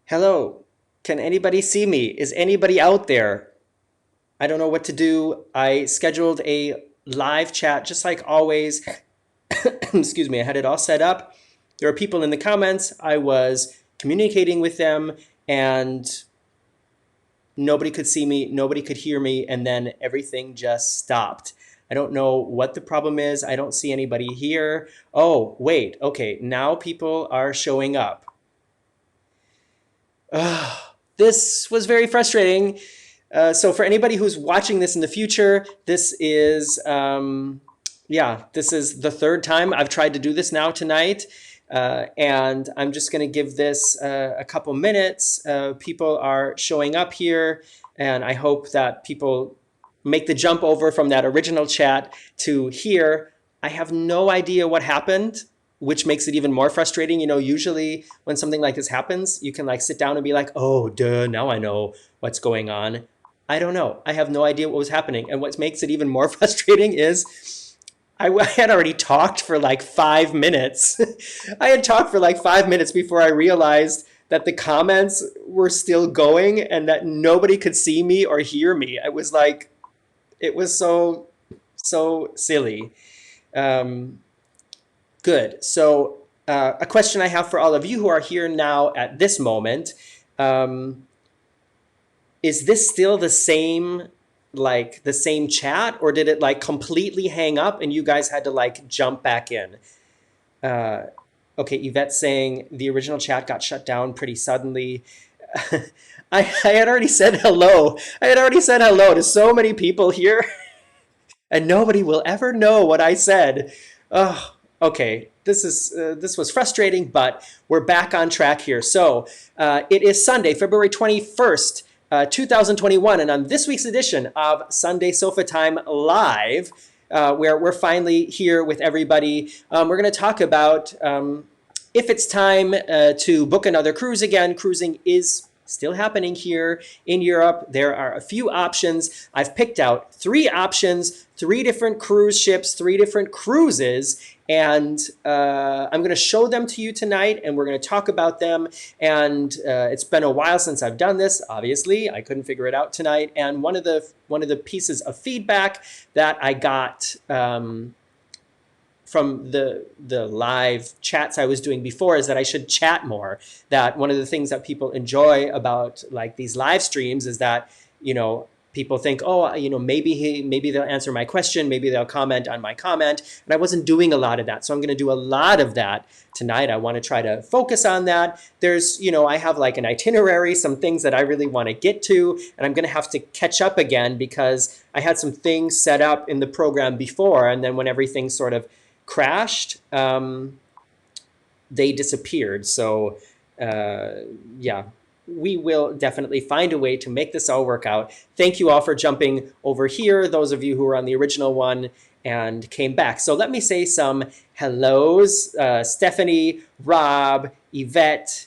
Hello, can anybody see me? Is anybody out there? I don't know what to do. I scheduled a live chat just like always. Excuse me, I had it all set up. There are people in the comments. I was communicating with them and nobody could see me, nobody could hear me, and then everything just stopped. I don't know what the problem is. I don't see anybody here. Oh, wait, okay, now people are showing up. This was very frustrating. So for anybody who's watching this in the future, this is, this is the third time I've tried to do this now tonight. And I'm just going to give this a couple minutes. People are showing up here, and I hope that people make the jump over from that original chat to here. I have no idea what happened, which makes it even more frustrating. You know, usually when something like this happens, you can like sit down and be like, oh, duh, now I know what's going on. I don't know. I have no idea what was happening. And what makes it even more frustrating is I had already talked for like 5 minutes. I had talked for like 5 minutes before I realized that the comments were still going and that nobody could see me or hear me. It was like, it was so silly. Good. So a question I have for all of you who are here now at this moment, is this still the same, like the same chat, or did it like completely hang up and you guys had to like jump back in? Okay, Yvette's saying the original chat got shut down pretty suddenly. I had already said hello. I had already said hello to so many people here and nobody will ever know what I said. Oh, okay, this was frustrating, but we're back on track here. So it is Sunday, February 21st, 2021, and on this week's edition of Sunday Sofa Time Live, where we're finally here with everybody, we're going to talk about if it's time to book another cruise again. Cruising is still happening here in Europe. There are a few options. I've picked out 3 options, 3 different cruise ships, 3 different cruises, and I'm going to show them to you tonight, and we're going to talk about them. And it's been a while since I've done this. Obviously, I couldn't figure it out tonight. And one of the pieces of feedback that I got from the live chats I was doing before is that I should chat more. That one of the things that people enjoy about like these live streams is that, you know, people think, oh, you know, maybe they'll answer my question, maybe they'll comment on my comment. And I wasn't doing a lot of that. So I'm going to do a lot of that tonight. I want to try to focus on that. There's, you know, I have like an itinerary, some things that I really want to get to, and I'm going to have to catch up again because I had some things set up in the program before. And then when everything sort of crashed, they disappeared. So yeah, we will definitely find a way to make this all work out. Thank you all for jumping over here, those of you who were on the original one and came back. So let me say some hellos. Stephanie, Rob, Yvette,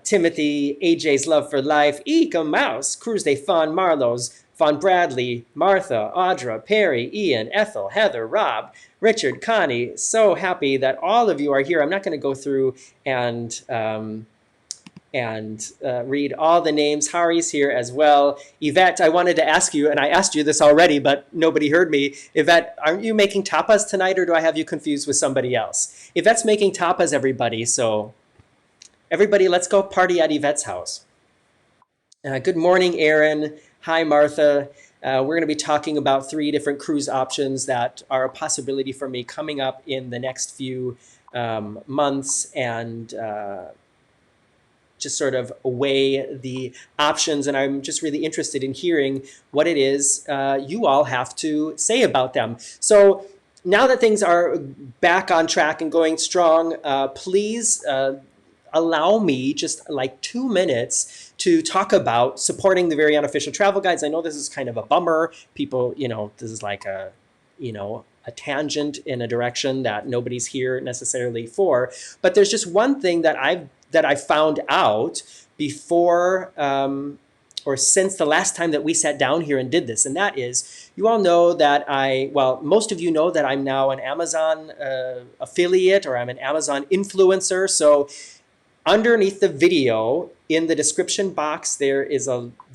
Timothy, AJ's Love for Life, Eka Mouse, Cruise Day Fun, Marlowe's, Von Bradley, Martha, Audra, Perry, Ian, Ethel, Heather, Rob, Richard, Connie. So happy that all of you are here. I'm not going to go through and read all the names. Hari's here as well. Yvette, I wanted to ask you, and I asked you this already, but nobody heard me. Yvette, aren't you making tapas tonight, or do I have you confused with somebody else? Yvette's making tapas, everybody. So everybody, let's go party at Yvette's house. Good morning, Aaron. Hi, Martha. We're going to be talking about 3 different cruise options that are a possibility for me coming up in the next few months, and just sort of weigh the options. And I'm just really interested in hearing what it is you all have to say about them. So now that things are back on track and going strong, please allow me just like 2 minutes to talk about supporting the Very Unofficial Travel Guides. I know this is kind of a bummer. People, you know, this is like a, you know, a tangent in a direction that nobody's here necessarily for. But there's just one thing that I found out before or since the last time that we sat down here and did this. And that is, you all know that most of you know that I'm now an Amazon affiliate, or I'm an Amazon influencer. So underneath the video in the description box, there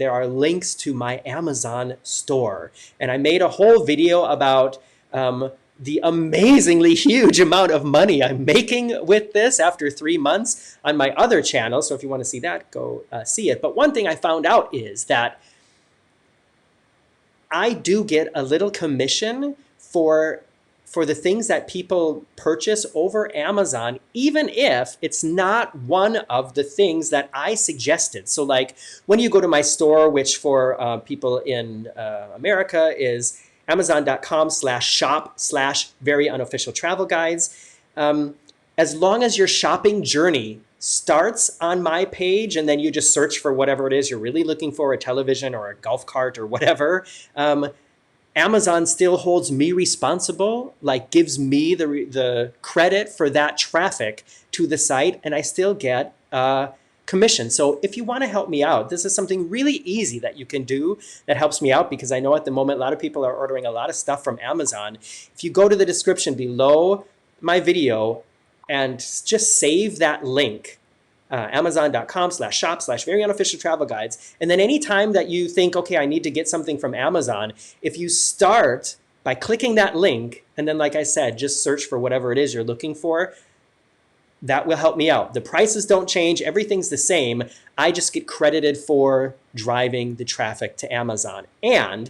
are links to my Amazon store. And I made a whole video about the amazingly huge amount of money I'm making with this after 3 months on my other channel. So if you want to see that, go see it. But one thing I found out is that I do get a little commission for the things that people purchase over Amazon, even if it's not one of the things that I suggested. So like when you go to my store, which for people in America is amazon.com/shop/very-unofficial-travel-guides. As long as your shopping journey starts on my page and then you just search for whatever it is you're really looking for, a television or a golf cart or whatever, Amazon still holds me responsible, like gives me the credit for that traffic to the site, and I still get commission. So if you want to help me out, this is something really easy that you can do that helps me out, because I know at the moment a lot of people are ordering a lot of stuff from Amazon. If you go to the description below my video and just save that link, amazon.com/shop/very-unofficial-travel-guides. And then anytime that you think, okay, I need to get something from Amazon, if you start by clicking that link, and then like I said, just search for whatever it is you're looking for, that will help me out. The prices don't change, everything's the same. I just get credited for driving the traffic to Amazon. And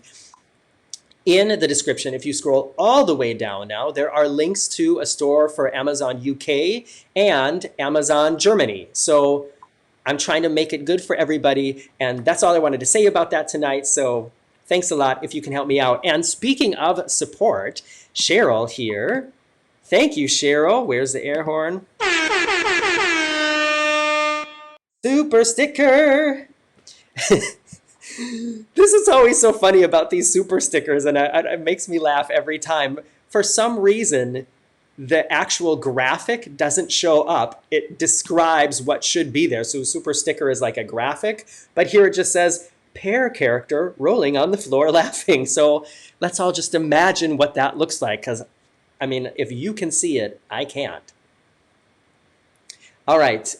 in the description, if you scroll all the way down now, there are links to a store for Amazon UK and Amazon Germany. So I'm trying to make it good for everybody. And that's all I wanted to say about that tonight. So thanks a lot if you can help me out. And speaking of support, Cheryl here. Thank you, Cheryl. Where's the air horn? Super sticker. This is always so funny about these super stickers, and it makes me laugh every time. For some reason, the actual graphic doesn't show up. It describes what should be there. So a super sticker is like a graphic, but here it just says, pear character rolling on the floor laughing. So let's all just imagine what that looks like, because, I mean, if you can see it, I can't. All right.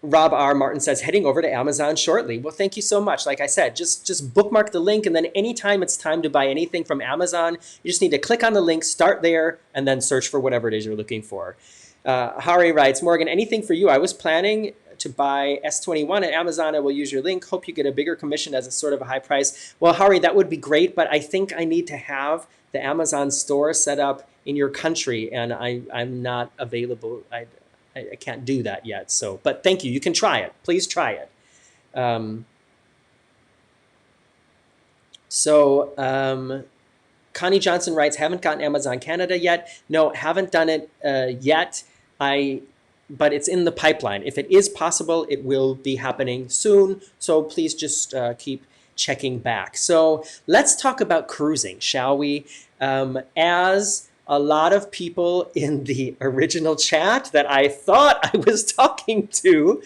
Rob R. Martin says, heading over to Amazon shortly. Well, thank you so much. Like I said, just bookmark the link, and then anytime it's time to buy anything from Amazon, you just need to click on the link, start there, and then search for whatever it is you're looking for. Hari writes, Morgan, anything for you? I was planning to buy S21 at Amazon. I will use your link. Hope you get a bigger commission as it's sort of a high price. Well, Hari, that would be great, but I think I need to have the Amazon store set up in your country, and I'm not available. I can't do that yet. So, but thank you. You can try it. Please try it. Connie Johnson writes, haven't gotten Amazon Canada yet. No, haven't done it yet. But it's in the pipeline. If it is possible, it will be happening soon. So please just keep checking back. So let's talk about cruising, shall we? As a lot of people in the original chat that I thought I was talking to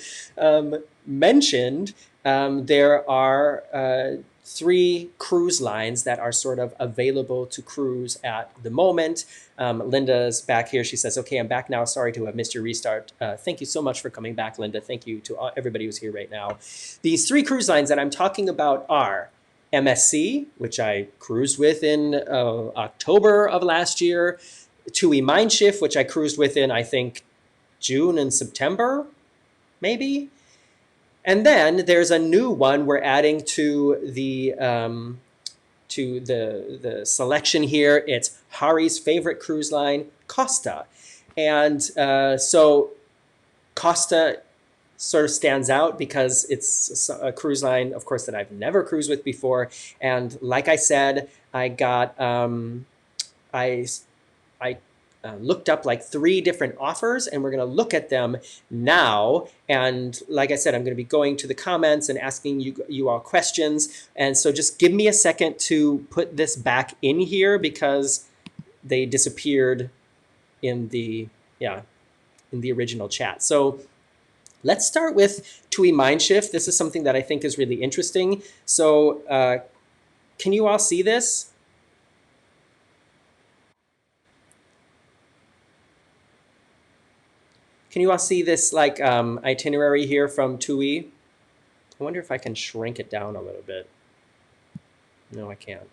mentioned, there are 3 cruise lines that are sort of available to cruise at the moment. Linda's back here. She says, okay, I'm back now. Sorry to have missed your restart. Thank you so much for coming back, Linda. Thank you to everybody who's here right now. These 3 cruise lines that I'm talking about are MSC, which I cruised with in October of last year, Tui MeinSchiff, which I cruised with in, I think, June and September, maybe. And then there's a new one we're adding to the selection here. It's Hari's favorite cruise line, Costa. And so Costa sort of stands out because it's a cruise line, of course, that I've never cruised with before. And like I said, I got, I looked up like 3 different offers, and we're going to look at them now. And like I said, I'm going to be going to the comments and asking you all questions. And so just give me a second to put this back in here because they disappeared in the original chat. So let's start with Tui MeinSchiff. This is something that I think is really interesting. So can you all see this? Can you all see this like itinerary here from Tui? I wonder if I can shrink it down a little bit. No, I can't.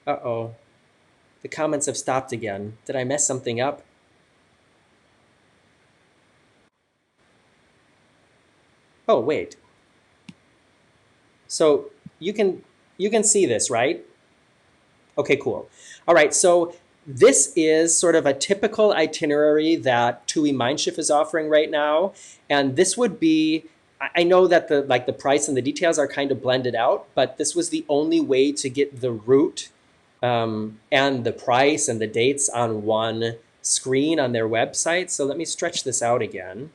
Uh-oh. The comments have stopped again. Did I mess something up? Oh, wait. So you can see this, right? Okay, cool. All right, so this is sort of a typical itinerary that Tui MeinSchiff is offering right now. And this would be, I know that the price and the details are kind of blended out, but this was the only way to get the route and the price and the dates on one screen on their website. So let me stretch this out again.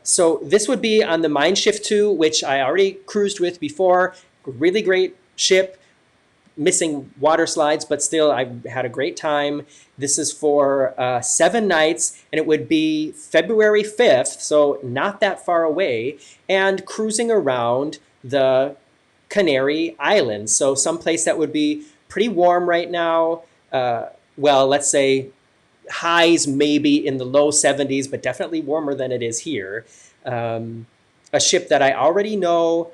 So this would be on the MeinSchiff 2, which I already cruised with before. Really great ship, missing water slides, but still I had a great time. This is for 7 nights, and it would be February 5th, so not that far away, and cruising around the Canary Islands. So someplace that would be pretty warm right now. Well, let's say highs maybe in the low 70s, but definitely warmer than it is here. A ship that I already know,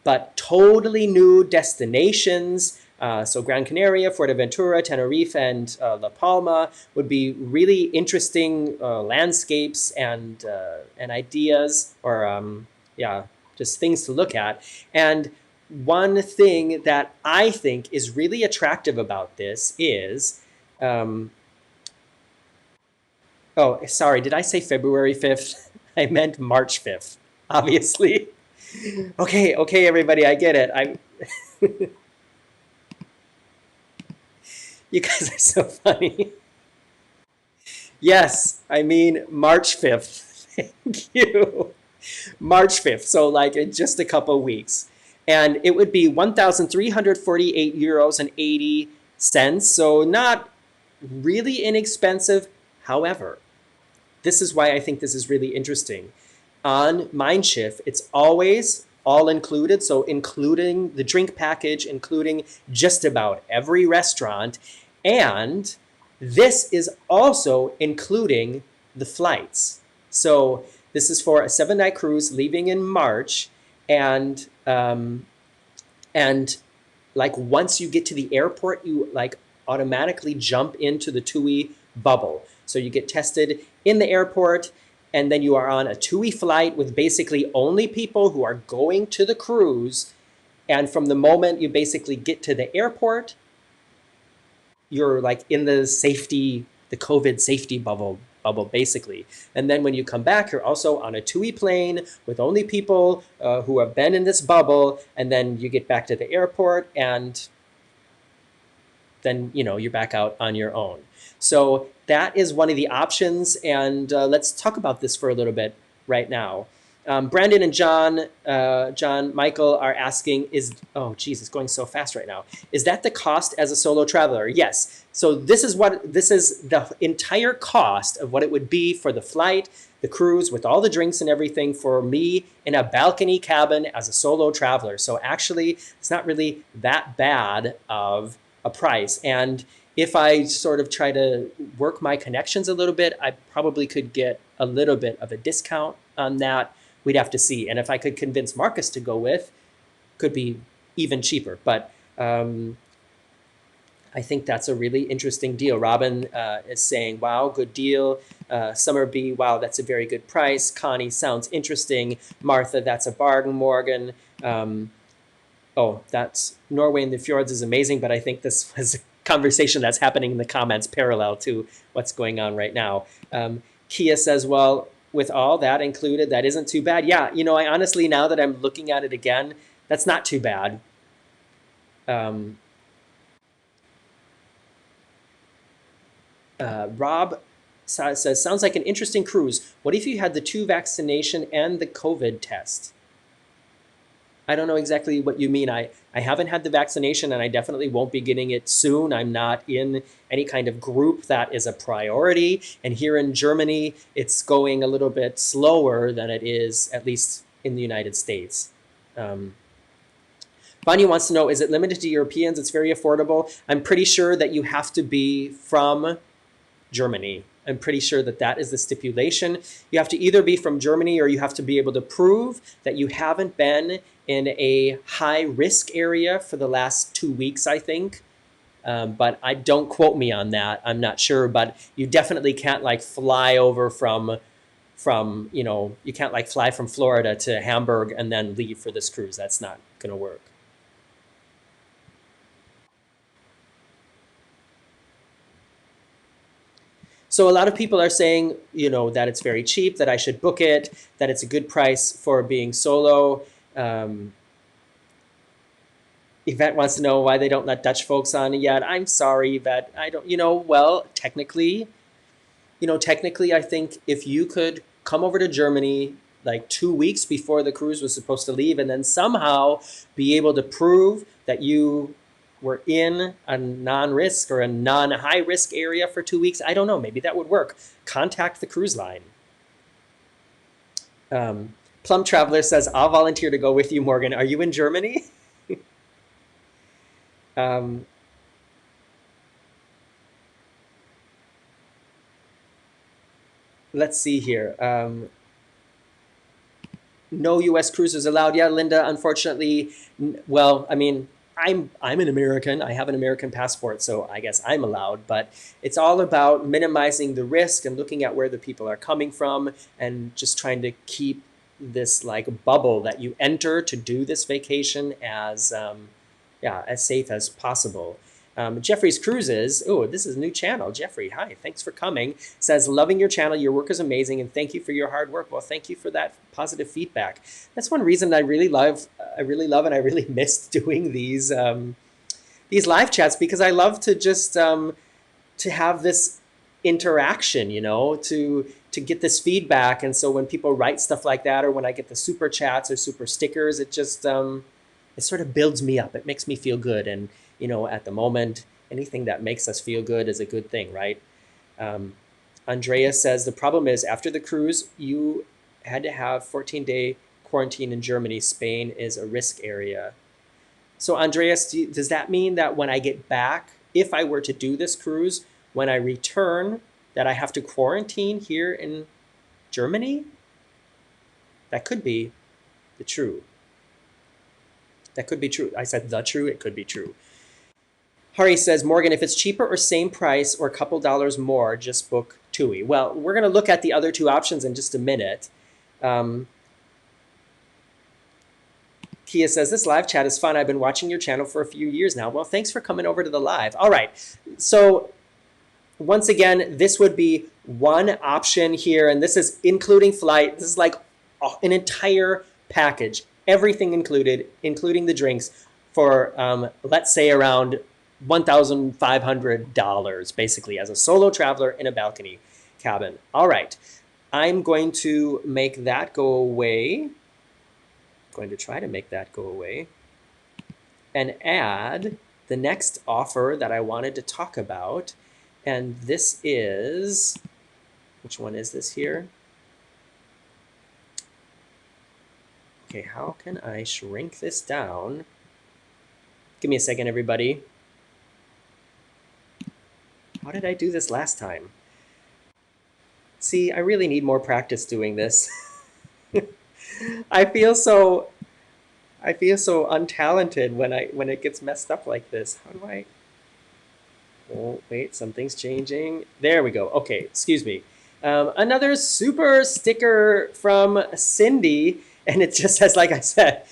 but totally new destinations. So Gran Canaria, Fuerteventura, Tenerife, and La Palma would be really interesting landscapes and ideas, or yeah, just things to look at. And one thing that I think is really attractive about this is, oh, sorry, did I say February 5th? I meant March 5th, obviously. Okay, everybody, I get it. You guys are so funny. Yes, I mean March 5th. Thank you. March 5th, so like in just a couple weeks. And it would be 1,348 euros and 80 cents, so not really inexpensive. However, this is why I think this is really interesting. On MeinSchiff, it's always all included, so including the drink package, including just about every restaurant, and this is also including the flights. So this is for a 7-night cruise leaving in March, and like once you get to the airport, you like automatically jump into the TUI bubble. So you get tested in the airport, and then you are on a TUI flight with basically only people who are going to the cruise. And from the moment you basically get to the airport, you're like in the COVID safety bubble basically. And then when you come back, you're also on a TUI plane with only people who have been in this bubble. And then you get back to the airport, and then you're back out on your own. So that is one of the options, and let's talk about this for a little bit right now. Brandon and John Michael are asking, oh geez, it's going so fast right now. Is that the cost as a solo traveler? Yes. So this is the entire cost of what it would be for the flight, the cruise, with all the drinks and everything for me in a balcony cabin as a solo traveler. So actually, it's not really that bad of a price. And if I sort of try to work my connections a little bit, I probably could get a little bit of a discount on that. We'd have to see. And if I could convince Marcus to go with, could be even cheaper. But I think that's a really interesting deal. Robin is saying, wow, good deal. Summer B, wow, that's a very good price. Connie, sounds interesting. Martha, that's a bargain. Morgan, oh, that's Norway in the fjords is amazing, but I think this was a conversation that's happening in the comments parallel to what's going on right now. Kia says, well, with all that included, that isn't too bad. Yeah, I honestly, now that I'm looking at it again, that's not too bad. Rob says, sounds like an interesting cruise. What if you had the 2 vaccination and the COVID test? I don't know exactly what you mean. I haven't had the vaccination, and I definitely won't be getting it soon. I'm not in any kind of group that is a priority. And here in Germany, it's going a little bit slower than it is, at least in the United States. Vanya wants to know, is it limited to Europeans? It's very affordable. I'm pretty sure that you have to be from Germany. I'm pretty sure that that is the stipulation. You have to either be from Germany or you have to be able to prove that you haven't been in a high risk area for the last 2 weeks, I think. But I don't quote me on that. I'm not sure, but you definitely can't like fly over from, you know, you can't like fly from Florida to Hamburg and then leave for this cruise. That's not going to work. So a lot of people are saying, you know, that it's very cheap, that I should book it, that it's a good price for being solo. Yvette wants to know why they don't let Dutch folks on yet. I'm sorry, Yvette. I don't, you know, well, technically, I think if you could come over to Germany like 2 weeks before the cruise was supposed to leave and then somehow be able to prove that you were in a non-risk or a non-high risk area for 2 weeks, I don't know, maybe that would work. Contact the cruise line. Plum Traveler says, I'll volunteer to go with you, Morgan. Are you in Germany? um, let's see here. No U.S. cruises allowed. Yeah, Linda, unfortunately, well, I mean, I'm an American. I have an American passport, so I guess I'm allowed. But it's all about minimizing the risk and looking at where the people are coming from and just trying to keep this like bubble that you enter to do this vacation as as safe as possible. Jeffrey's Cruises, oh, this is a new channel. Jeffrey, hi, thanks for coming. Says, loving your channel, your work is amazing, and thank you for your hard work. Well, thank you for that positive feedback. That's one reason I really love and I really miss doing these live chats, because I love to just to have this interaction, you know, to get this feedback. And so when people write stuff like that, or when I get the super chats or super stickers, it just it sort of builds me up. It makes me feel good. And, you know, at the moment, anything that makes us feel good is a good thing, right? Andrea says, the problem is after the cruise, you had to have 14-day quarantine in Germany. Spain is a risk area. So Andreas, does that mean that when I get back, if I were to do this cruise, when I return, that I have to quarantine here in Germany? That could be the true. That could be true. I said the true, it could be true. Hari says, Morgan, if it's cheaper or same price or a couple dollars more, just book TUI. Well, we're going to look at the other two options in just a minute. Kia says, this live chat is fun. I've been watching your channel for a few years now. Well, thanks for coming over to the live. All right. So once again, this would be one option here, and this is including flight. This is like an entire package, everything included, including the drinks, for let's say around $1,500, basically, as a solo traveler in a balcony cabin. All right, I'm going to make that go away. I'm going to try to make that go away and add the next offer that I wanted to talk about. And this is, which one is this here? Okay, how can I shrink this down? Give me a second, everybody. How did I do this last time? See, I really need more practice doing this. I feel so untalented when it gets messed up like this. How do I? Oh, wait, something's changing. There we go. Okay, excuse me. Another super sticker from Cindy, and it just says, like I said,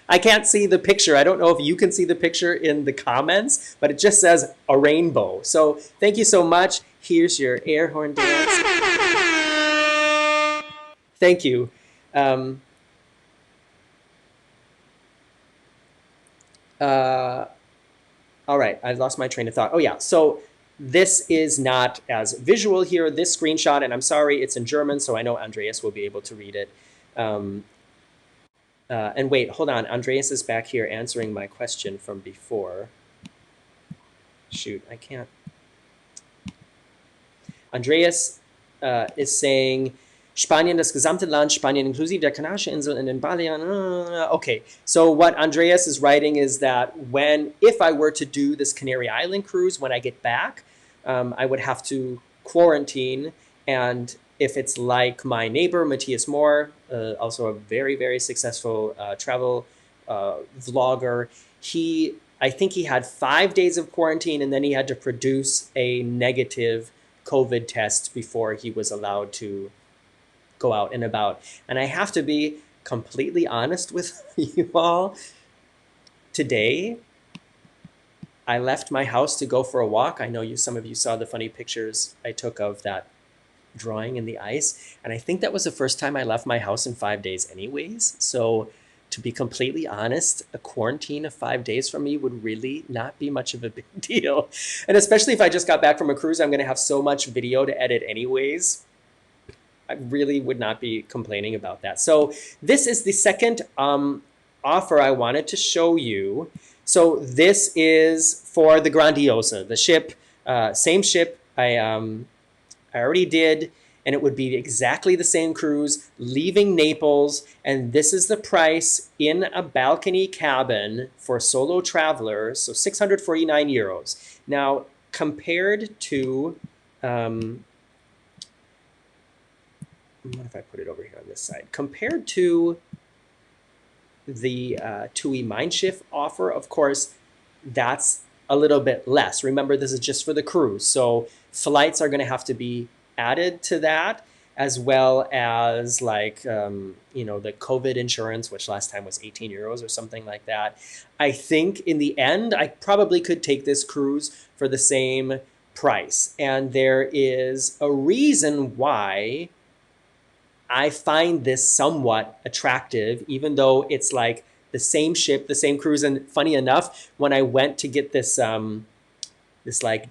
I can't see the picture. I don't know if you can see the picture in the comments, but it just says a rainbow. So thank you so much. Here's your air horn dance. Thank you. All right, I've lost my train of thought. Oh yeah, so this is not as visual here, this screenshot, and I'm sorry, it's in German, so I know Andreas will be able to read it. And wait, hold on, Andreas is back here answering my question from before. Shoot, I can't. Andreas is saying, Spanien, das gesamte Land, Spanien inklusive der Kanarischen Inseln and in Balearen. Okay, so what Andreas is writing is that if I were to do this Canary Island cruise when I get back, I would have to quarantine. And if it's like my neighbor, Matthias Moore, also a very, very successful travel vlogger, I think he had 5 days of quarantine, and then he had to produce a negative COVID test before he was allowed to go out and about. And I have to be completely honest with you all. Today, I left my house to go for a walk. I know some of you saw the funny pictures I took of that drawing in the ice. And I think that was the first time I left my house in 5 days anyways. So to be completely honest, a quarantine of 5 days from me would really not be much of a big deal. And especially if I just got back from a cruise, I'm going to have so much video to edit anyways. I really would not be complaining about that. So this is the second offer I wanted to show you. So this is for the Grandiosa, the ship, same ship I already did, and it would be exactly the same cruise, leaving Naples, and this is the price in a balcony cabin for solo travelers, so 649 euros. Now, compared to, what if I put it over here on this side? Compared to the Tui MeinSchiff offer, of course, that's a little bit less. Remember, this is just for the cruise. So flights are going to have to be added to that, as well as like, you know, the COVID insurance, which last time was 18 euros or something like that. I think in the end, I probably could take this cruise for the same price. And there is a reason why I find this somewhat attractive, even though it's like the same ship, the same cruise. And funny enough, when I went to get this, this like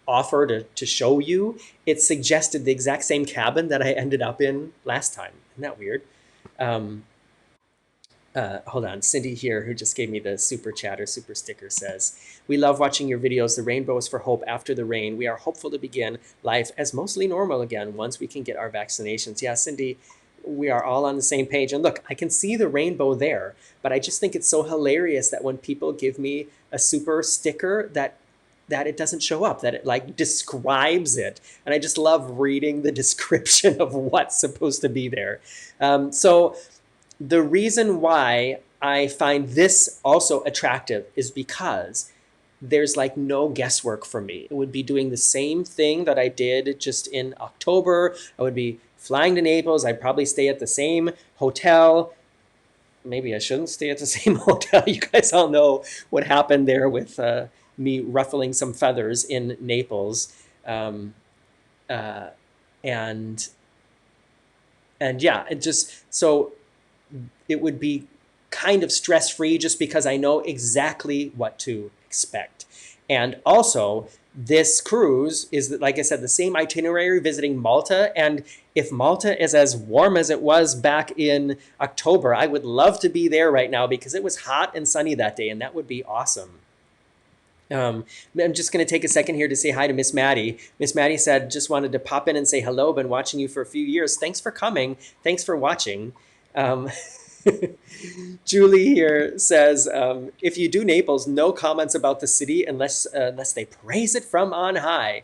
offer to show you, it suggested the exact same cabin that I ended up in last time. Isn't that weird? Hold on, Cindy here, who just gave me the super chat or super sticker, says, "We love watching your videos. The rainbow is for hope after the rain. We are hopeful to begin life as mostly normal again once we can get our vaccinations." Yeah, Cindy, we are all on the same page. And look, I can see the rainbow there, but I just think it's so hilarious that when people give me a super sticker that it doesn't show up, that it like describes it. And I just love reading the description of what's supposed to be there. So the reason why I find this also attractive is because there's like no guesswork for me. It would be doing the same thing that I did just in October. I would be flying to Naples. I'd probably stay at the same hotel. Maybe I shouldn't stay at the same hotel. You guys all know what happened there with me ruffling some feathers in Naples. And yeah, it just, so it would be kind of stress-free just because I know exactly what to expect. And also, this cruise is, like I said, the same itinerary visiting Malta. And if Malta is as warm as it was back in October, I would love to be there right now because it was hot and sunny that day, and that would be awesome. I'm just going to take a second here to say hi to Miss Maddie. Miss Maddie said, just wanted to pop in and say hello. Been watching you for a few years. Thanks for coming. Thanks for watching. Julie here says, if you do Naples, no comments about the city unless they praise it from on high.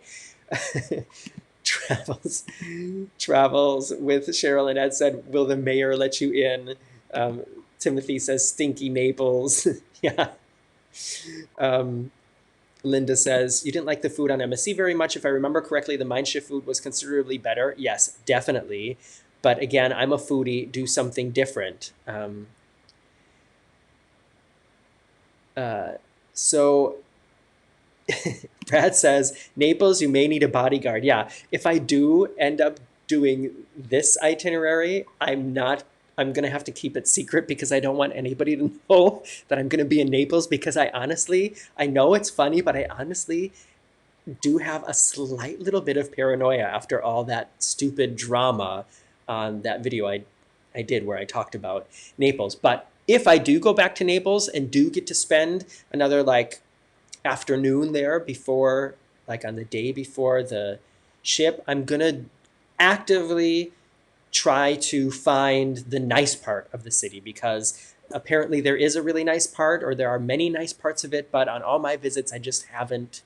Travels with Cheryl and Ed said, will the mayor let you in? Timothy says, stinky Naples. Yeah. Linda says, you didn't like the food on MSC very much. If I remember correctly, the MeinSchiff food was considerably better. Yes, definitely. But again, I'm a foodie, do something different. So Brad says, Naples, you may need a bodyguard. Yeah, if I do end up doing this itinerary, I'm going to have to keep it secret because I don't want anybody to know that I'm going to be in Naples, because I know it's funny, but I honestly do have a slight little bit of paranoia after all that stupid drama on that video I did where I talked about Naples. But if I do go back to Naples and do get to spend another like afternoon there before, like on the day before the ship, I'm going to actively try to find the nice part of the city, because apparently there is a really nice part, or there are many nice parts of it, but on all my visits, I just haven't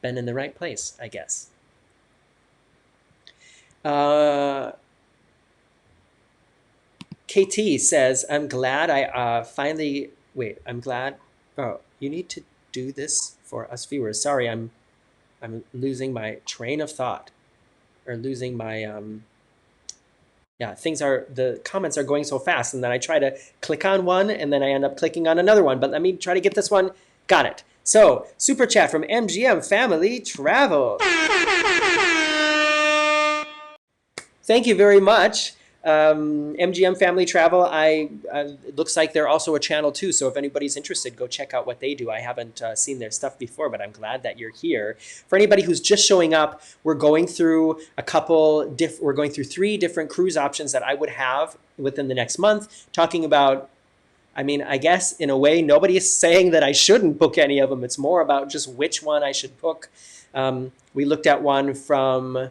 been in the right place, I guess. KT says, I'm glad I finally, wait, I'm glad, oh, you need to do this for us viewers. Sorry, I'm losing my train of thought, or losing my, yeah, the comments are going so fast, and then I try to click on one, and then I end up clicking on another one, but let me try to get this one. Got it. So, super chat from MGM Family Travel. Thank you very much. MGM Family Travel, it looks like they're also a channel too, so if anybody's interested, go check out what they do. I haven't seen their stuff before, but I'm glad that you're here. For anybody who's just showing up, we're going through we're going through 3 different cruise options that I would have within the next month, talking about, I mean, I guess in a way, nobody is saying that I shouldn't book any of them. It's more about just which one I should book. We looked at one from,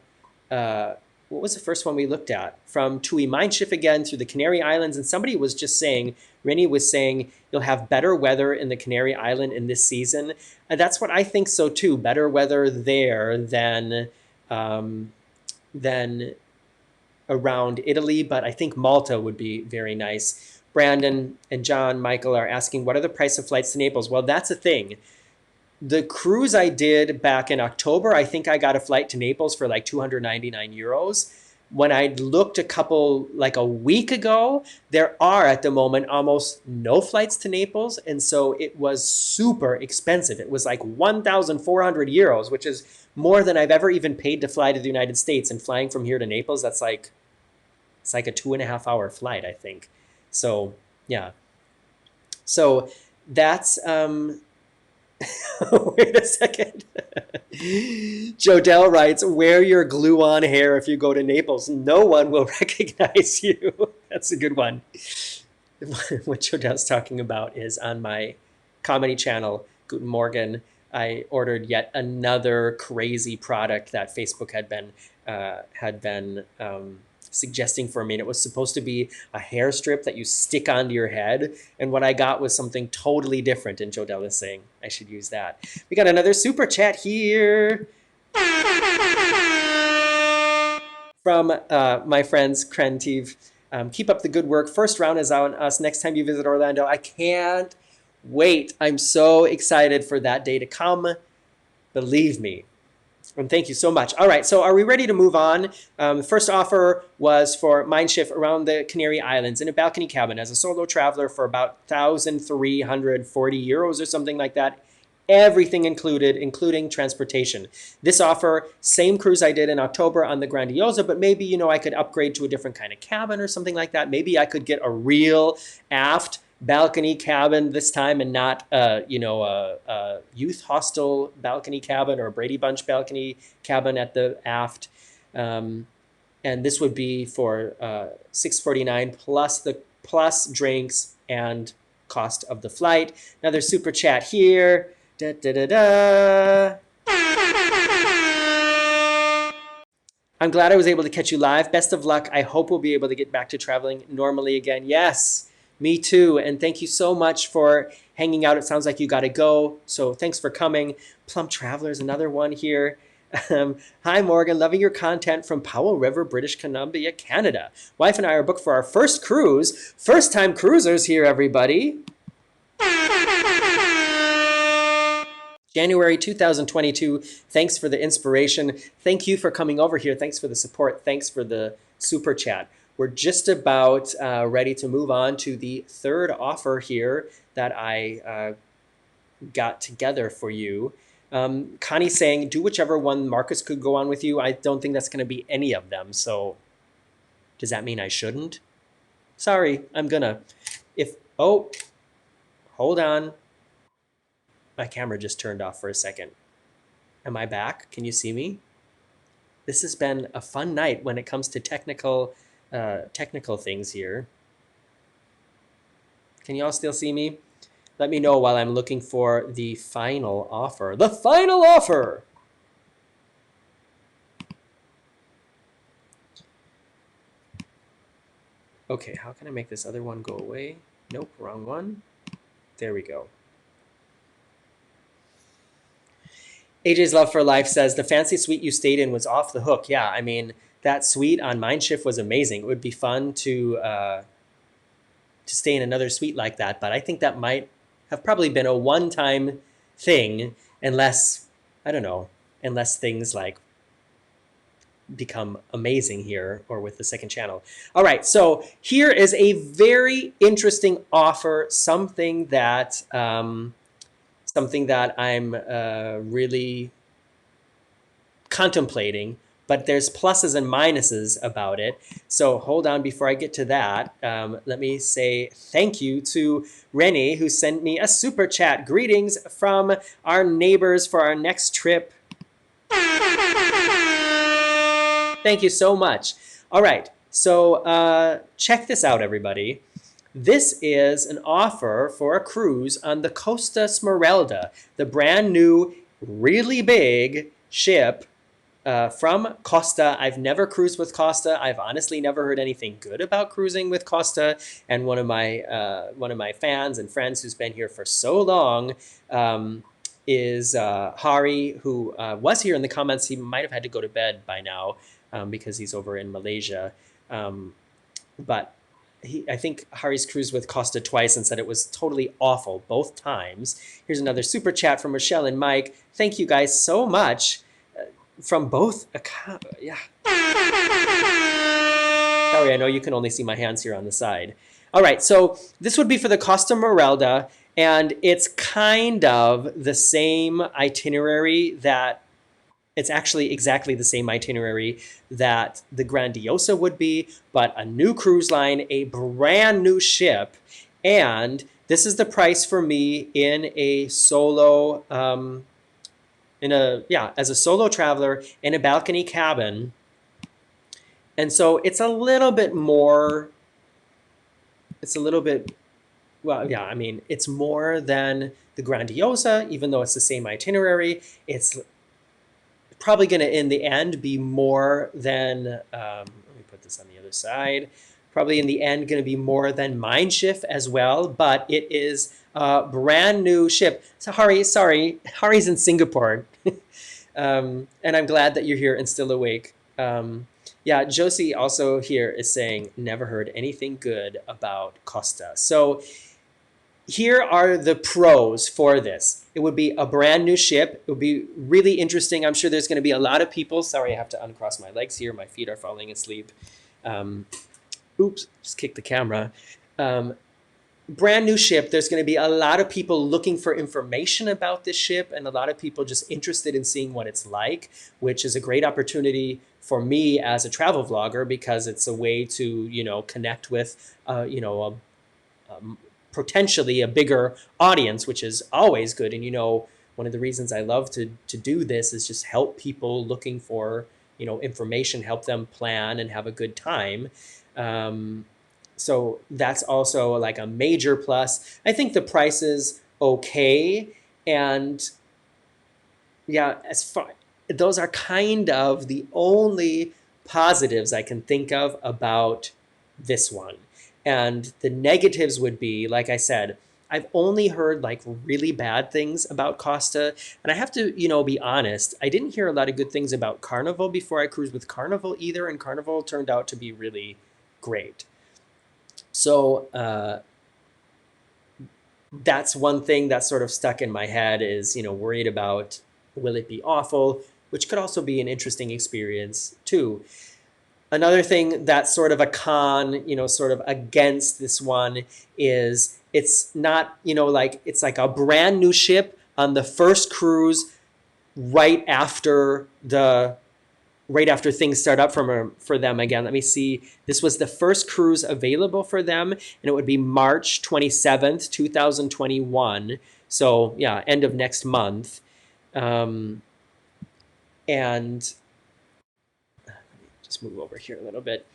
what was the first one we looked at? From Tui MeinSchiff again through the Canary Islands. And somebody was just saying, Rennie was saying, you'll have better weather in the Canary Island in this season. And that's what I think so too. Better weather there than around Italy. But I think Malta would be very nice. Brandon and John Michael are asking, what are the price of flights to Naples? Well, that's a thing. The cruise I did back in October, I think I got a flight to Naples for like 299 euros. When I looked like a week ago, there are at the moment almost no flights to Naples. And so it was super expensive. It was like 1,400 euros, which is more than I've ever even paid to fly to the United States. And flying from here to Naples, it's like a 2.5-hour flight, I think. So, yeah. So that's, wait a second. Jodelle writes, wear your glue-on hair if you go to Naples. No one will recognize you. That's a good one. What Jodelle's talking about is on my comedy channel, Guten Morgen, I ordered yet another crazy product that Facebook had been suggesting for me. And it was supposed to be a hair strip that you stick onto your head. And what I got was something totally different. And Jodelle is saying I should use that. We got another super chat here from my friends Krentiv. Keep up the good work. First round is on us next time you visit Orlando. I can't wait. I'm so excited for that day to come. Believe me. And thank you so much. All right, so are we ready to move on? The first offer was for MeinSchiff around the Canary Islands in a balcony cabin as a solo traveler for about 1,340 euros or something like that. Everything included, including transportation. This offer, same cruise I did in October on the Grandiosa, but maybe, I could upgrade to a different kind of cabin or something like that. Maybe I could get a real aft balcony cabin this time, and not a youth hostel balcony cabin or a Brady Bunch balcony cabin at the aft. And this would be for $649 plus drinks and cost of the flight. Another super chat here. Da, da, da, da. I'm glad I was able to catch you live. Best of luck. I hope we'll be able to get back to traveling normally again. Yes, me too. And thank you so much for hanging out. It sounds like you got to go. So thanks for coming. Plum Traveler's another one here. Hi, Morgan. Loving your content from Powell River, British Columbia, Canada. Wife and I are booked for our first cruise. First-time cruisers here, everybody. January 2022. Thanks for the inspiration. Thank you for coming over here. Thanks for the support. Thanks for the super chat. We're just about ready to move on to the third offer here that I got together for you. Connie's saying, do whichever one Marcus could go on with you. I don't think that's going to be any of them. So does that mean I shouldn't? Sorry, I'm gonna. Oh, hold on. My camera just turned off for a second. Am I back? Can you see me? This has been a fun night when it comes to technical things here. Can you all still see me? Let me know while I'm looking for the final offer. The final offer! Okay, how can I make this other one go away? Nope, wrong one. There we go. AJ's Love for Life says, the fancy suite you stayed in was off the hook. Yeah, I mean, that suite on MeinSchiff was amazing. It would be fun to stay in another suite like that, but I think that might have probably been a one-time thing unless, I don't know, unless things like become amazing here or with the second channel. All right, so here is a very interesting offer, something that I'm really contemplating, but there's pluses and minuses about it. So hold on, before I get to that, let me say thank you to Rennie, who sent me a super chat. Greetings from our neighbors for our next trip. Thank you so much. All right, so check this out, everybody. This is an offer for a cruise on the Costa Smeralda, the brand new, really big ship from Costa. I've never cruised with Costa. I've honestly never heard anything good about cruising with Costa. And one of my fans and friends who's been here for so long is Hari, who was here in the comments. He might have had to go to bed by now because he's over in Malaysia. But I think Hari's cruised with Costa twice and said it was totally awful both times. Here's another super chat from Michelle and Mike. Thank you guys so much from both accounts. Yeah. Sorry, I know you can only see my hands here on the side. All right, so this would be for the Costa Smeralda, and it's kind of the same itinerary that it's actually exactly the same itinerary that the Grandiosa would be, but a new cruise line, a brand new ship, and this is the price for me in a solo, as a solo traveler in a balcony cabin. And so it's a little bit more, well, yeah, I mean, it's more than the Grandiosa, even though it's the same itinerary. It's probably going to, in the end, be more than, let me put this on the other side, probably in the end going to be more than MeinSchiff as well, but it is a brand new ship. So Hari's in Singapore. And I'm glad that you're here and still awake. Yeah, Josie also here is saying, never heard anything good about Costa. So here are the pros for this. It would be a brand new ship. It would be really interesting. I'm sure there's going to be a lot of people. Sorry, I have to uncross my legs here. My feet are falling asleep. Oops, just kicked the camera. Brand new ship. There's going to be a lot of people looking for information about this ship and a lot of people just interested in seeing what it's like, which is a great opportunity for me as a travel vlogger because it's a way to, connect with, potentially a bigger audience, which is always good. And, one of the reasons I love to do this is just help people looking for, information, help them plan and have a good time. So that's also like a major plus. I think the price is okay. And yeah, those are kind of the only positives I can think of about this one. And the negatives would be, like I said, I've only heard like really bad things about Costa. And I have to, be honest, I didn't hear a lot of good things about Carnival before I cruised with Carnival either. And Carnival turned out to be really great. So that's one thing that's sort of stuck in my head is, worried about, will it be awful, which could also be an interesting experience too. Another thing that's sort of a con, sort of against this one is it's not, it's like a brand new ship on the first cruise right after things start up for them again. Let me see. This was the first cruise available for them, and it would be March 27th, 2021. So yeah, end of next month. And just move over here a little bit.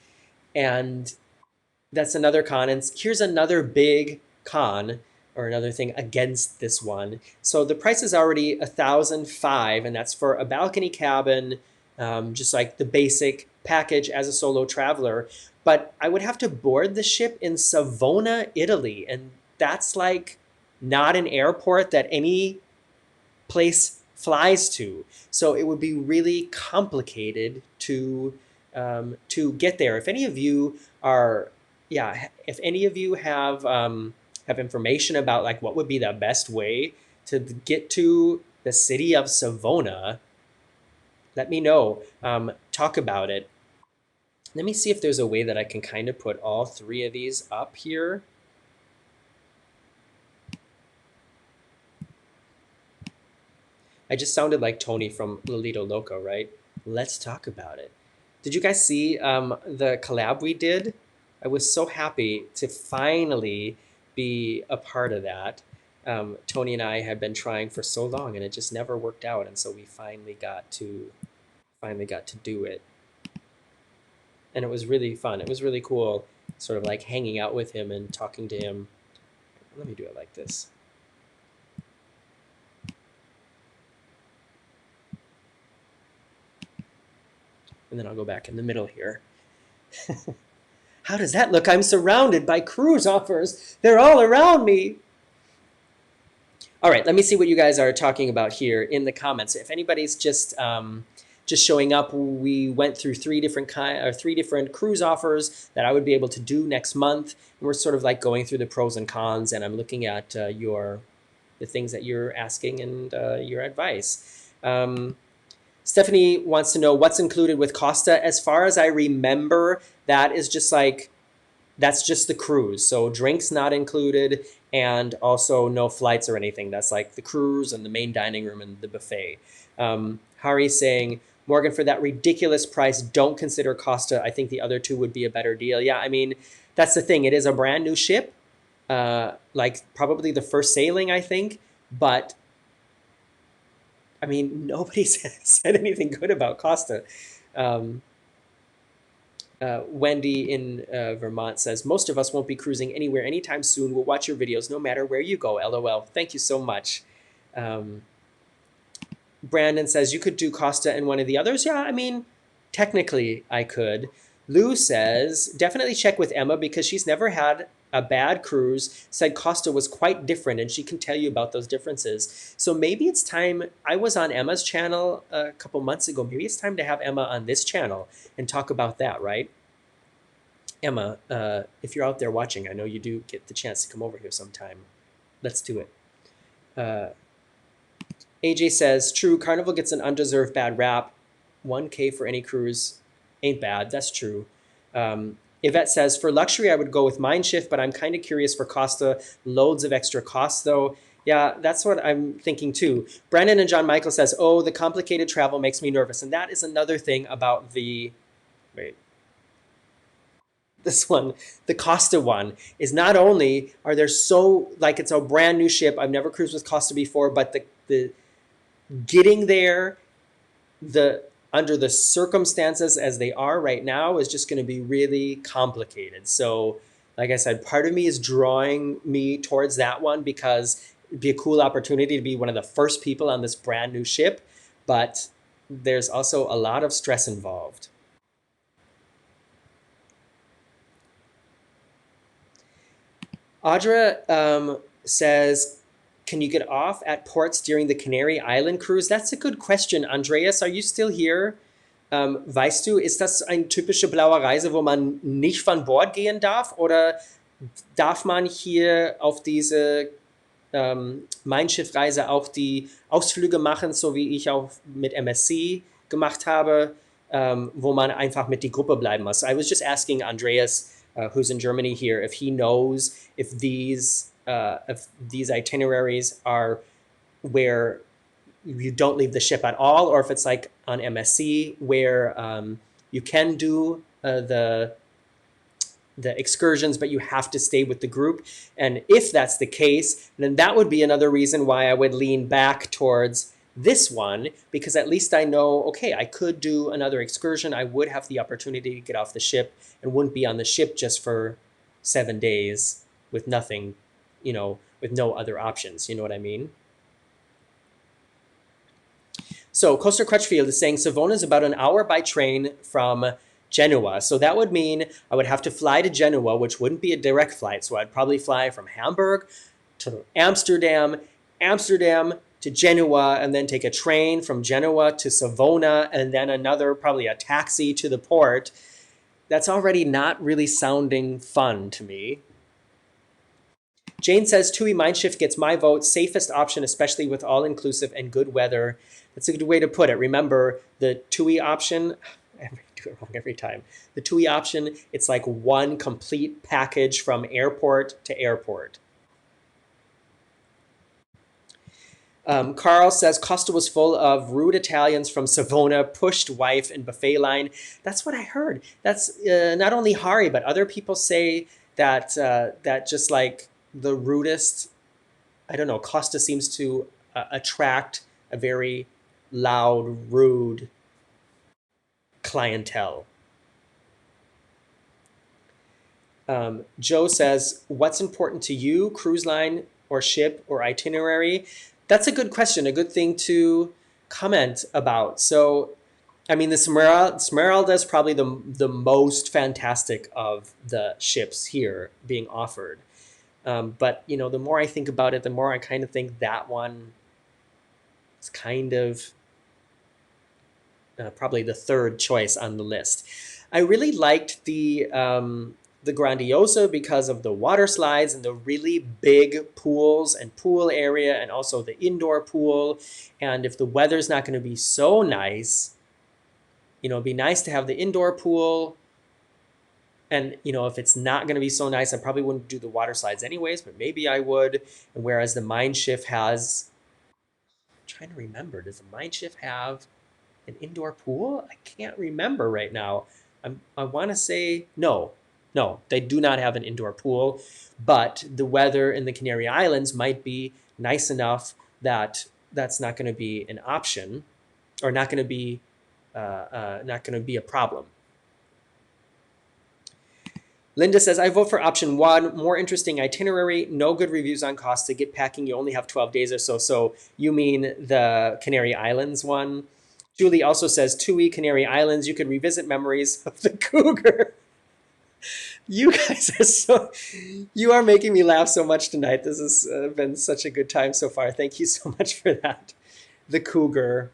And that's another con. And here's another big con or another thing against this one. So the price is already $1,005, and that's for a balcony cabin, just like the basic package as a solo traveler, but I would have to board the ship in Savona, Italy, and that's like not an airport that any place flies to. So it would be really complicated to get there. If any of you are, yeah, if any of you have information about like what would be the best way to get to the city of Savona, let me know. Talk about it. Let me see if there's a way that I can kind of put all three of these up here. I just sounded like Tony from Lolito Loco, right? Let's talk about it. Did you guys see the collab we did? I was so happy to finally be a part of that. Tony and I had been trying for so long, and it just never worked out, and so we finally got to do it. And it was really fun. It was really cool, sort of like hanging out with him and talking to him. Let me do it like this. And then I'll go back in the middle here. How does that look? I'm surrounded by cruise offers. They're all around me. All right, let me see what you guys are talking about here in the comments. If anybody's just showing up, we went through three different cruise offers that I would be able to do next month. And we're sort of like going through the pros and cons, and I'm looking at the things that you're asking and your advice. Stephanie wants to know what's included with Costa. As far as I remember, that is just like, that's just the cruise. So drinks not included, and also no flights or anything. That's like the cruise and the main dining room and the buffet. Hari's saying, Morgan, for that ridiculous price, don't consider Costa. I think the other two would be a better deal. Yeah, I mean, that's the thing. It is a brand new ship, like probably the first sailing, I think. But I mean, nobody said anything good about Costa. Wendy in Vermont says, most of us won't be cruising anywhere anytime soon. We'll watch your videos no matter where you go. LOL. Thank you so much. Brandon says, you could do Costa and one of the others. Yeah, I mean, technically I could. Lou says, definitely check with Emma because she's never had a bad cruise, said Costa was quite different, and she can tell you about those differences. So maybe it's time, I was on Emma's channel a couple months ago, maybe it's time to have Emma on this channel and talk about that, right? Emma, if you're out there watching, I know you do get the chance to come over here sometime. Let's do it. AJ says, true, Carnival gets an undeserved bad rap. 1K for any cruise ain't bad, that's true. Yvette says, for luxury, I would go with MeinSchiff, but I'm kind of curious for Costa. Loads of extra costs, though. Yeah, that's what I'm thinking, too. Brandon and John Michael says, oh, the complicated travel makes me nervous. And that is another thing about the... Wait. This one, the Costa one, is not only are there so... Like, it's a brand new ship. I've never cruised with Costa before, but the getting there, under the circumstances as they are right now is just going to be really complicated. So like I said, part of me is drawing me towards that one because it'd be a cool opportunity to be one of the first people on this brand new ship, but there's also a lot of stress involved. Audra says, can you get off at ports during the Canary Island cruise? That's a good question. Andreas, are you still here? Weißt du, ist das eine typische blaue Reise, wo man nicht von Bord gehen darf? Oder darf man hier auf diese MeinSchiff-Reise auch die Ausflüge machen, so wie ich auch mit MSC gemacht habe, wo man einfach mit die Gruppe bleiben muss? I was just asking Andreas, who's in Germany here, if he knows if these itineraries are where you don't leave the ship at all, or if it's like on MSC where you can do the excursions, but you have to stay with the group. And if that's the case, then that would be another reason why I would lean back towards this one, because at least I know, okay, I could do another excursion. I would have the opportunity to get off the ship and wouldn't be on the ship just for 7 days with nothing, you know, with no other options. You know what I mean? So Costa Crutchfield is saying Savona is about an hour by train from Genoa. So that would mean I would have to fly to Genoa, which wouldn't be a direct flight. So I'd probably fly from Hamburg to Amsterdam, Amsterdam to Genoa, and then take a train from Genoa to Savona, and then another, probably a taxi to the port. That's already not really sounding fun to me. Jane says Tui MeinSchiff gets my vote. Safest option, especially with all-inclusive and good weather. That's a good way to put it. Remember, the Tui option, I do it wrong every time. The Tui option, it's like one complete package from airport to airport. Carl says Costa was full of rude Italians from Savona, pushed wife and buffet line. That's what I heard. That's not only Hari, but other people say that that just like the rudest, I don't know, Costa seems to attract a very loud, rude clientele. Joe says, what's important to you, cruise line or ship or itinerary? That's a good question, a good thing to comment about. So, I mean, the Smeralda is probably the most fantastic of the ships here being offered. But, you know, the more I think about it, the more I kind of think that one is kind of probably the third choice on the list. I really liked the Grandiosa because of the water slides and the really big pools and pool area, and also the indoor pool. And if the weather's not going to be so nice, you know, it'd be nice to have the indoor pool. And, you know, if it's not going to be so nice, I probably wouldn't do the water slides anyways, but maybe I would. And whereas the MeinSchiff has, I'm trying to remember, does the MeinSchiff have an indoor pool? I can't remember right now. I want to say no, they do not have an indoor pool, but the weather in the Canary Islands might be nice enough that that's not going to be an option, or not going to be a problem. Linda says, I vote for option 1, more interesting itinerary, no good reviews on Costa, get packing, you only have 12 days or so. So you mean the Canary Islands one? Julie also says, Tui, Canary Islands, you could revisit memories of the cougar. You guys are you are making me laugh so much tonight. This has been such a good time so far. Thank you so much for that. The cougar.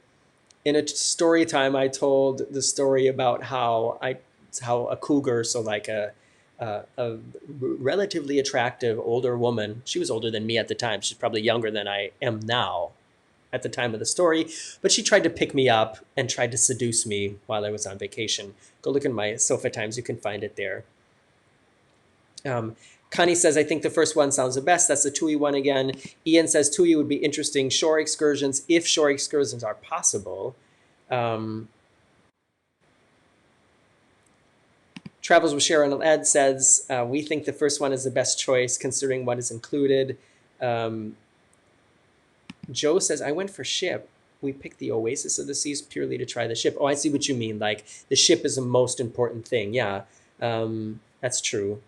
In a story time, I told the story about how a cougar, so like a relatively attractive older woman. She was older than me at the time. She's probably younger than I am now at the time of the story, but she tried to pick me up and tried to seduce me while I was on vacation. Go look in my Sofa Times, you can find it there. Connie says, I think the first one sounds the best. That's the Tui one again. Ian says, Tui would be interesting. Shore excursions, if shore excursions are possible. Travels with Sharon and Ed says, we think the first one is the best choice considering what is included. Joe says, I went for ship. We picked the Oasis of the Seas purely to try the ship. Oh, I see what you mean. Like, the ship is the most important thing. Yeah, that's true.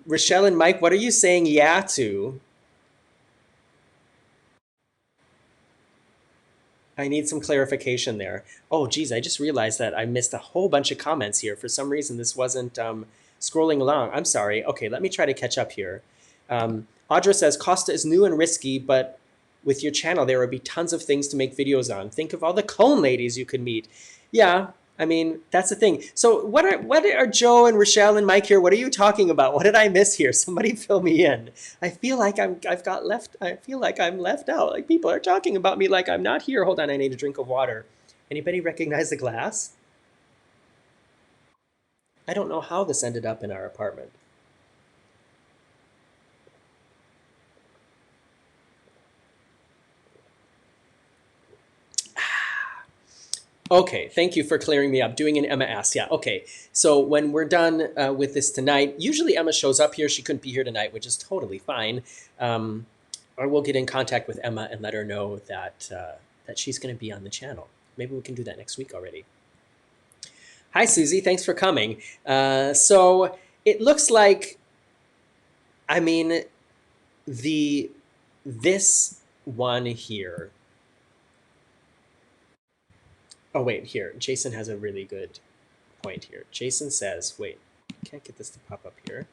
Rochelle and Mike, what are you saying yeah to? I need some clarification there. Oh, geez, I just realized that I missed a whole bunch of comments here. For some reason, this wasn't scrolling along. I'm sorry. Okay, let me try to catch up here. Audra says, Costa is new and risky, but with your channel, there would be tons of things to make videos on. Think of all the cone ladies you could meet. Yeah, I mean, that's the thing. So what are Joe and Rochelle and Mike here? What are you talking about? What did I miss here? Somebody fill me in. I feel like I feel like I'm left out. Like people are talking about me like I'm not here. Hold on, I need a drink of water. Anybody recognize the glass? I don't know how this ended up in our apartment. Okay, thank you for clearing me up. Doing an Emma asked. Yeah, okay. So when we're done with this tonight, usually Emma shows up here. She couldn't be here tonight, which is totally fine. Or we'll get in contact with Emma and let her know that that she's going to be on the channel. Maybe we can do that next week already. Hi, Susie. Thanks for coming. So it looks like, I mean, this one here Oh, wait, here. Jason has a really good point here. Jason says, wait, can't get this to pop up here.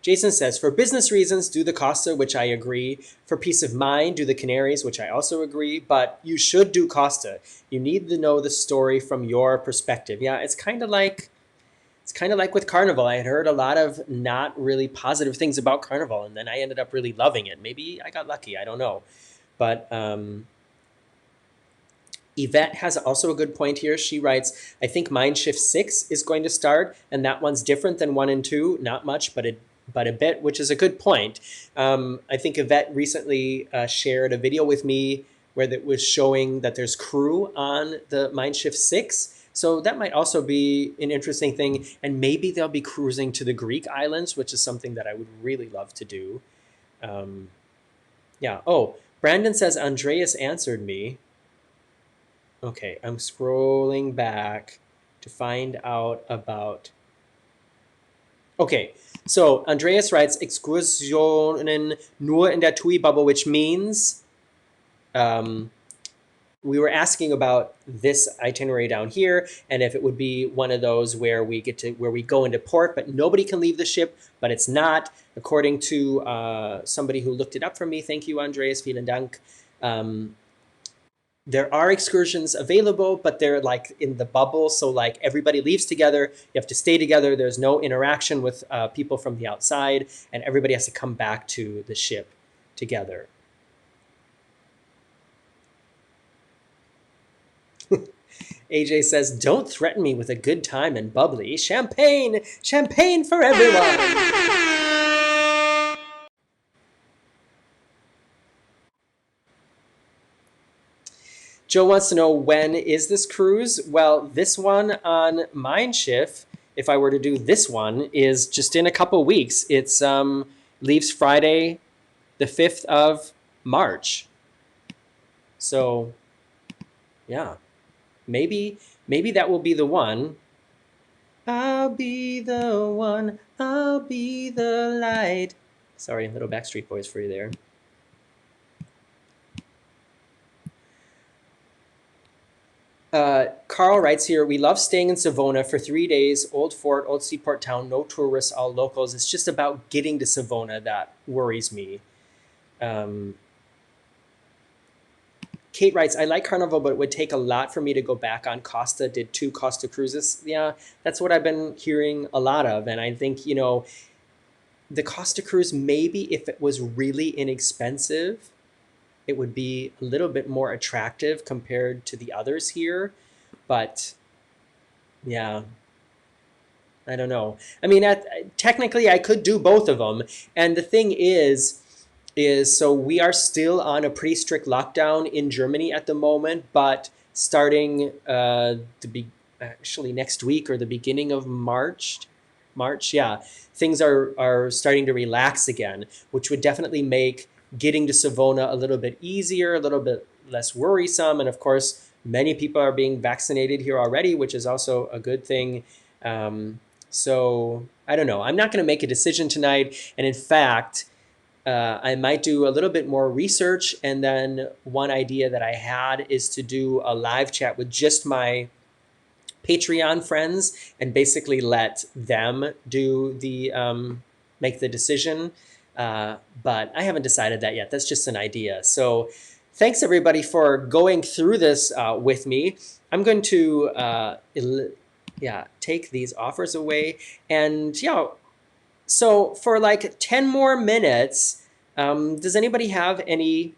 Jason says, for business reasons, do the Costa, which I agree. For peace of mind, do the Canaries, which I also agree. But you should do Costa. You need to know the story from your perspective. Yeah, it's kind of like with Carnival. I had heard a lot of not really positive things about Carnival, and then I ended up really loving it. Maybe I got lucky. I don't know. But Yvette has also a good point here. She writes, I think MeinSchiff 6 is going to start, and that one's different than 1 and 2. Not much, but a bit, which is a good point. I think Yvette recently shared a video with me where that was showing that there's crew on the MeinSchiff 6. So that might also be an interesting thing. And maybe they'll be cruising to the Greek islands, which is something that I would really love to do. Yeah. Oh, Brandon says Andreas answered me. Okay, I'm scrolling back to find out about. Okay, so Andreas writes Exkursionen nur in der Tui bubble, which means we were asking about this itinerary down here, and if it would be one of those where we go into port, but nobody can leave the ship, but it's not, according to somebody who looked it up for me. Thank you, Andreas. Vielen Dank. There are excursions available, but they're like in the bubble. So like everybody leaves together. You have to stay together. There's no interaction with people from the outside, and everybody has to come back to the ship together. AJ says, don't threaten me with a good time and bubbly. Champagne! Champagne for everyone! Joe wants to know, when is this cruise? Well, this one on MeinSchiff, if I were to do this one, is just in a couple weeks. It's leaves Friday, the 5th of March. So, yeah, maybe that will be the one. I'll be the one, I'll be the light. Sorry, little Backstreet Boys for you there. Carl writes here, we love staying in Savona for 3 days. Old fort, old seaport town, no tourists, all locals. It's just about getting to Savona that worries me. Kate writes, I like Carnival, but it would take a lot for me to go back on Costa. Did 2 Costa cruises. Yeah, that's what I've been hearing a lot of. And I think, the Costa cruise, maybe if it was really inexpensive, it would be a little bit more attractive compared to the others here. But yeah, I don't know. I mean, technically, I could do both of them. And the thing is so we are still on a pretty strict lockdown in Germany at the moment, but starting actually next week or the beginning of March, yeah, things are starting to relax again, which would definitely make getting to Savona a little bit easier, a little bit less worrisome. And of course, many people are being vaccinated here already, which is also a good thing. So I don't know. I'm not going to make a decision tonight. And in fact, I might do a little bit more research. And then one idea that I had is to do a live chat with just my Patreon friends and basically let them do the make the decision. But I haven't decided that yet. That's just an idea. So thanks everybody for going through this with me. I'm going to take these offers away. And so for like 10 more minutes, does anybody have any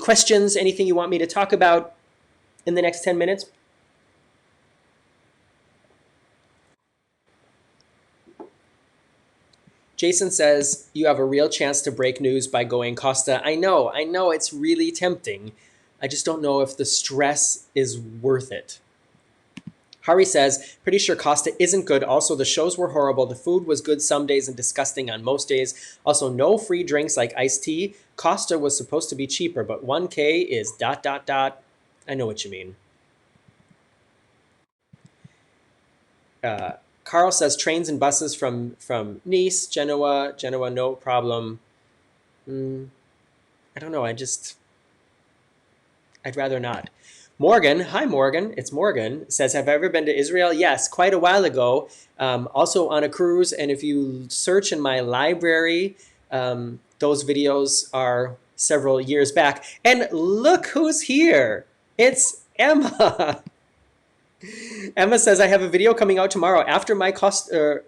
questions, anything you want me to talk about in the next 10 minutes? Jason says, you have a real chance to break news by going Costa. I know, it's really tempting. I just don't know if the stress is worth it. Hari says, pretty sure Costa isn't good. Also, the shows were horrible. The food was good some days and disgusting on most days. Also, no free drinks like iced tea. Costa was supposed to be cheaper, but 1K is ... I know what you mean. Carl says, trains and buses from Nice, Genoa, no problem. I don't know. I'd rather not. Morgan, hi Morgan, it's Morgan, says, have I ever been to Israel? Yes, quite a while ago, also on a cruise. And if you search in my library, those videos are several years back. And look who's here. It's Emma. Emma says, I have a video coming out tomorrow after my Costa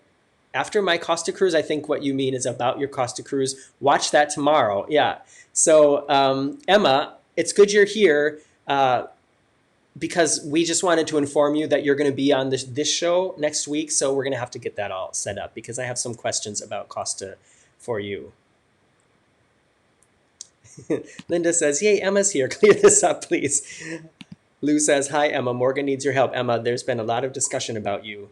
cruise. I think what you mean is about your Costa cruise. Watch that tomorrow. Yeah. So Emma, it's good you're here. Because we just wanted to inform you that you're going to be on this show next week. So we're going to have to get that all set up because I have some questions about Costa for you. Linda says, yay, Emma's here. Clear this up, please. Lou says, hi, Emma. Morgan needs your help. Emma, there's been a lot of discussion about you.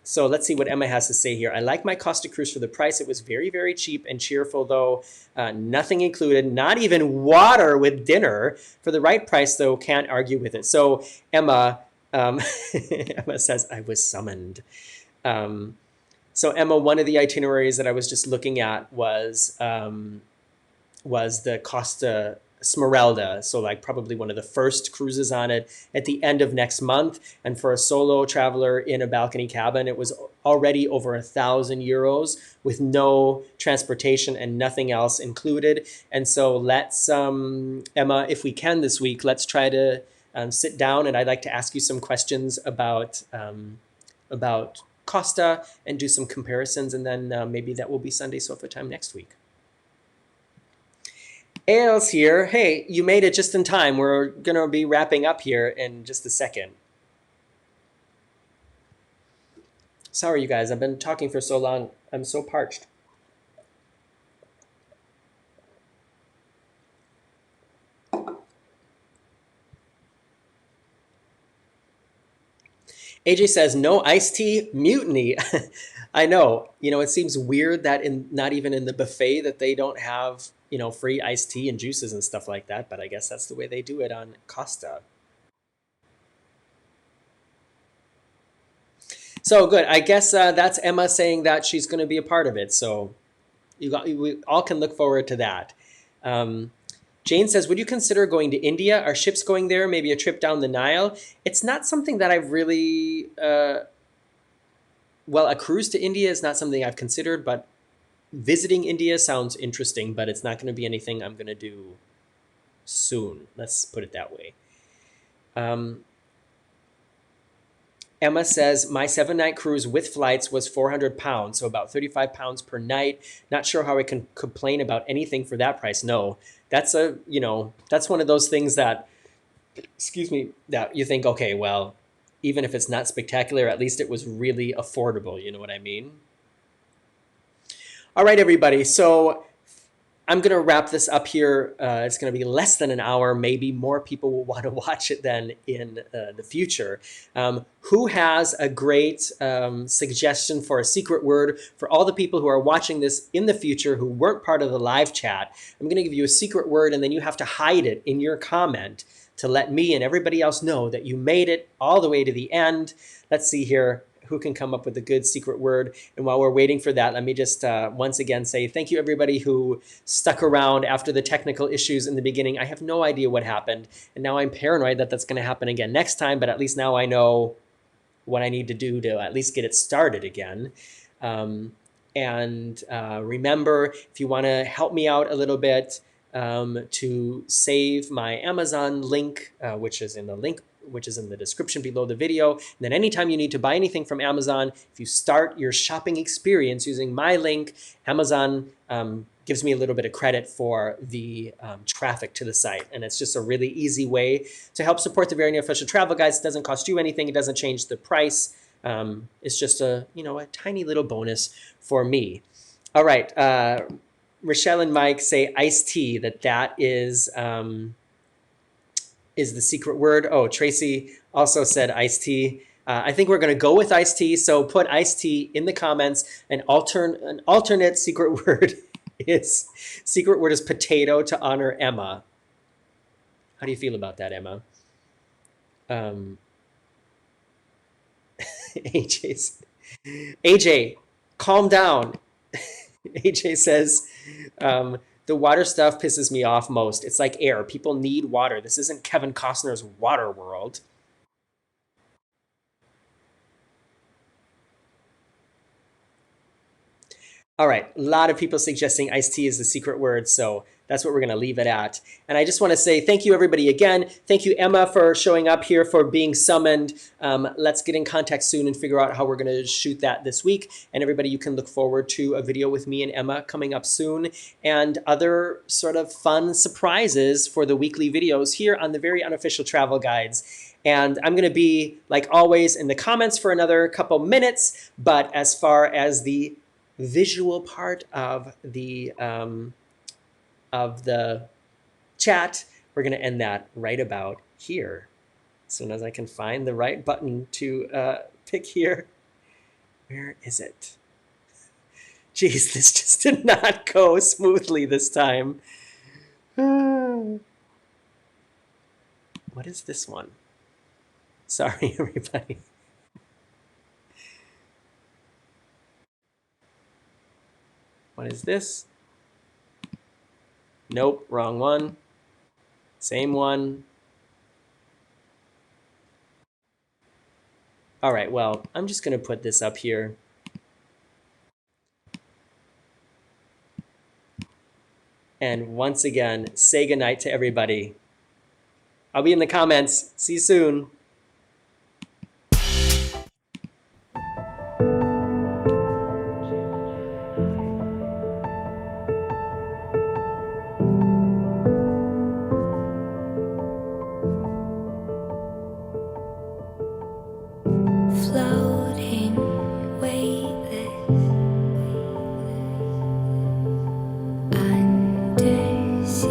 So let's see what Emma has to say here. I like my Costa cruise for the price. It was very, very cheap and cheerful, though. Nothing included, not even water with dinner. For the right price, though, can't argue with it. So Emma, Emma says, I was summoned. So Emma, one of the itineraries that I was just looking at was the Costa Smeralda, so like probably one of the first cruises on it at the end of next month. And for a solo traveler in a balcony cabin, it was already over €1,000 with no transportation and nothing else included. And so let's, Emma, if we can this week, let's try to sit down, and I'd like to ask you some questions about Costa and do some comparisons, and then maybe that will be Sunday Sofa Time next week. Ailes here. Hey, you made it just in time. We're going to be wrapping up here in just a second. Sorry, you guys. I've been talking for so long. I'm so parched. AJ says, no iced tea, mutiny. I know. You know, it seems weird that not even in the buffet that they don't have, you know, free iced tea and juices and stuff like that. But I guess that's the way they do it on Costa. So good. I guess that's Emma saying that she's going to be a part of it. So we all can look forward to that. Jane says, would you consider going to India? Are ships going there? Maybe a trip down the Nile? It's not something that I've really, well, a cruise to India is not something I've considered, but visiting India sounds interesting, but it's not going to be anything I'm going to do soon. Let's put it that way. Emma says, my 7-night cruise with flights was 400 pounds, so about 35 pounds per night. Not sure how I can complain about anything for that price. No, that's that's one of those things that, excuse me, that you think, okay, well, even if it's not spectacular, at least it was really affordable. You know what I mean? All right, everybody. So I'm going to wrap this up here. It's going to be less than an hour. Maybe more people will want to watch it then in the future. Who has a great suggestion for a secret word for all the people who are watching this in the future who weren't part of the live chat? I'm going to give you a secret word, and then you have to hide it in your comment to let me and everybody else know that you made it all the way to the end. Let's see here. Who can come up with a good secret word. And while we're waiting for that, let me just once again say thank you everybody who stuck around after the technical issues in the beginning. I have no idea what happened, and now I'm paranoid that that's going to happen again next time, but at least now I know what I need to do to at least get it started again. Remember, if you want to help me out a little bit, to save my Amazon link, which is in the description below the video. And then anytime you need to buy anything from Amazon, if you start your shopping experience using my link, Amazon gives me a little bit of credit for the traffic to the site. And it's just a really easy way to help support the Very Near Official Travel Guides. It doesn't cost you anything. It doesn't change the price. It's just a tiny little bonus for me. All right. Rochelle and Mike say iced tea, that is the secret word. Oh, Tracy also said iced tea. I think we're going to go with iced tea. So put iced tea in the comments. An alternate secret word is potato to honor Emma. How do you feel about that, Emma? AJ, calm down. AJ says, the The water stuff pisses me off most. It's like air. People need water. This isn't Kevin Costner's Water World. All right, a lot of people suggesting iced tea is the secret word, so that's what we're going to leave it at. And I just want to say thank you, everybody, again. Thank you, Emma, for showing up here, for being summoned. Let's get in contact soon and figure out how we're going to shoot that this week. And everybody, you can look forward to a video with me and Emma coming up soon, and other sort of fun surprises for the weekly videos here on the Very Unofficial Travel Guides. And I'm going to be, like always, in the comments for another couple minutes. But as far as the visual part of the chat, we're going to end that right about here. As soon as I can find the right button to pick here. Where is it? Geez, this just did not go smoothly this time. What is this one? Sorry, everybody. What is this? Nope, wrong one. Same one. All right, well, I'm just going to put this up here. And once again, say goodnight to everybody. I'll be in the comments. See you soon. Floating, weightless, undersea.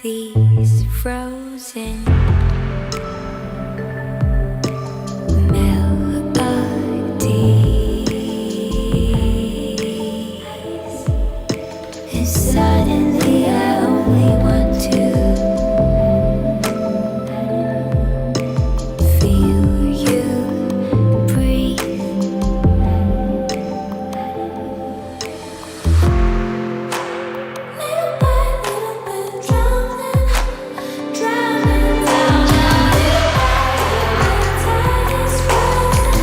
these frozen melodies. And suddenly I only want to feel you breathe. Little by little bit drowning, drowning down. Tide is rising.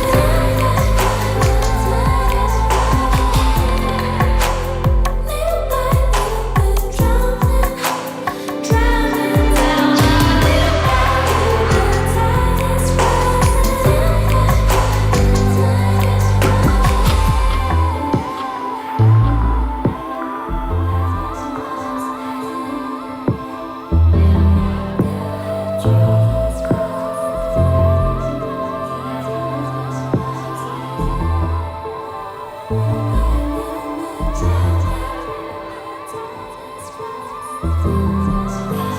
Little by little bit drowning, drowning down. Tide is rising.